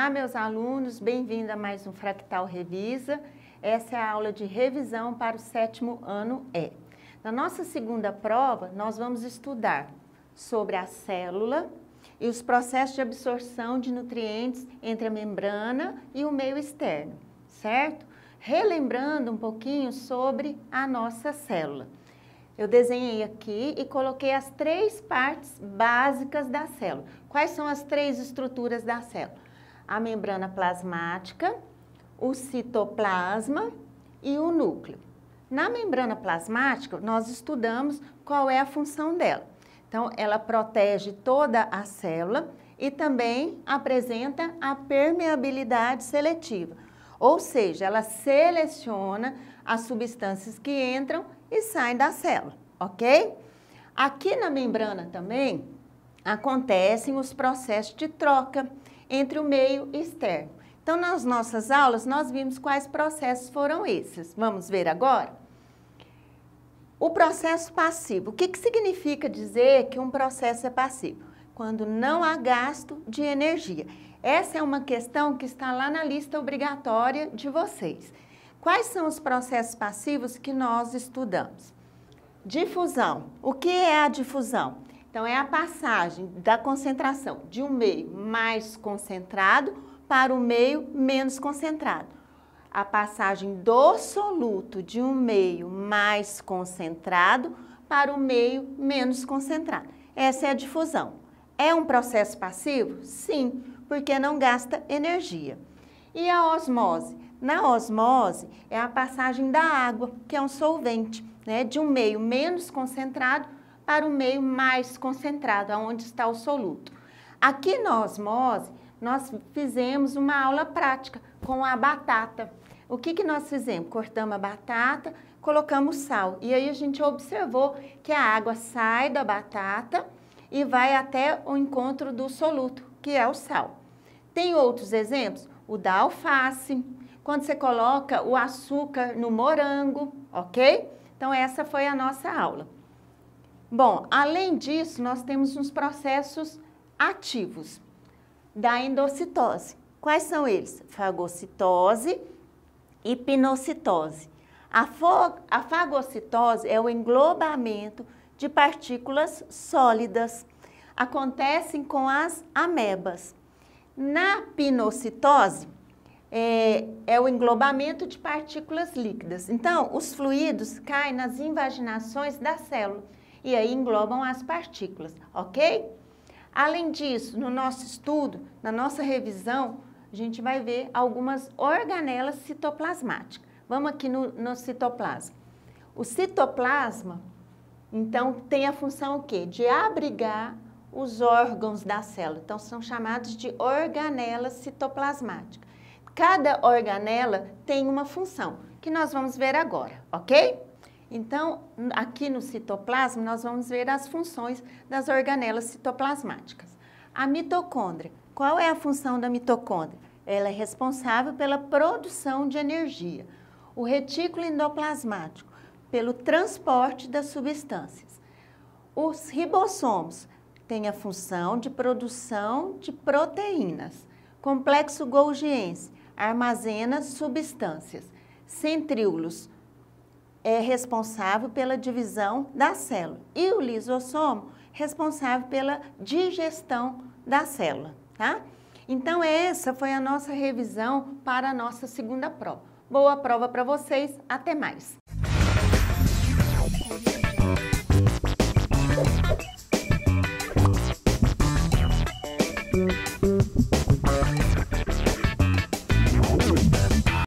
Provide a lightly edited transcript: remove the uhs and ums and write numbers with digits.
Olá, meus alunos, bem-vindo a mais um Fractal Revisa. Essa é a aula de revisão para o 7º ano E. Na nossa segunda prova, nós vamos estudar sobre a célula e os processos de absorção de nutrientes entre a membrana e o meio externo, certo? Relembrando um pouquinho sobre a nossa célula. Eu desenhei aqui e coloquei as 3 partes básicas da célula. Quais são as 3 estruturas da célula? A membrana plasmática, o citoplasma e o núcleo. Na membrana plasmática, nós estudamos qual é a função dela. Então, ela protege toda a célula e também apresenta a permeabilidade seletiva. Ou seja, ela seleciona as substâncias que entram e saem da célula, ok? Aqui na membrana também acontecem os processos de troca entre o meio externo. Então, nas nossas aulas, nós vimos quais processos foram esses. Vamos ver agora? O processo passivo. O que significa dizer que um processo é passivo? Quando não há gasto de energia. Essa é uma questão que está lá na lista obrigatória de vocês. Quais são os processos passivos que nós estudamos? Difusão. O que é a difusão? Então, é a passagem da concentração de um meio mais concentrado para o meio menos concentrado. A passagem do soluto de um meio mais concentrado para o meio menos concentrado. Essa é a difusão. É um processo passivo? Sim, porque não gasta energia. E a osmose? Na osmose, é a passagem da água, que é um solvente, né, de um meio menos concentrado para o meio mais concentrado, onde está o soluto. Aqui na osmose, nós fizemos uma aula prática com a batata. O que nós fizemos? Cortamos a batata, colocamos sal. E aí a gente observou que a água sai da batata e vai até o encontro do soluto, que é o sal. Tem outros exemplos? O da alface, quando você coloca o açúcar no morango, ok? Então, essa foi a nossa aula. Bom, além disso, nós temos uns processos ativos da endocitose. Quais são eles? Fagocitose e pinocitose. A fagocitose é o englobamento de partículas sólidas. Acontecem com as amebas. Na pinocitose, é o englobamento de partículas líquidas. Então, os fluidos caem nas invaginações da célula e aí englobam as partículas, ok? Além disso, no nosso estudo, na nossa revisão, a gente vai ver algumas organelas citoplasmáticas. Vamos aqui no citoplasma. O citoplasma, então, tem a função o quê? De abrigar os órgãos da célula. Então, são chamados de organelas citoplasmáticas. Cada organela tem uma função, que nós vamos ver agora, ok? Então, aqui no citoplasma, nós vamos ver as funções das organelas citoplasmáticas. A mitocôndria. Qual é a função da mitocôndria? Ela é responsável pela produção de energia. O retículo endoplasmático, pelo transporte das substâncias. Os ribossomos têm a função de produção de proteínas. Complexo golgiense armazena substâncias. Centríolos é responsável pela divisão da célula. E o lisossomo, responsável pela digestão da célula, tá? Então, essa foi a nossa revisão para a nossa segunda prova. Boa prova para vocês, até mais!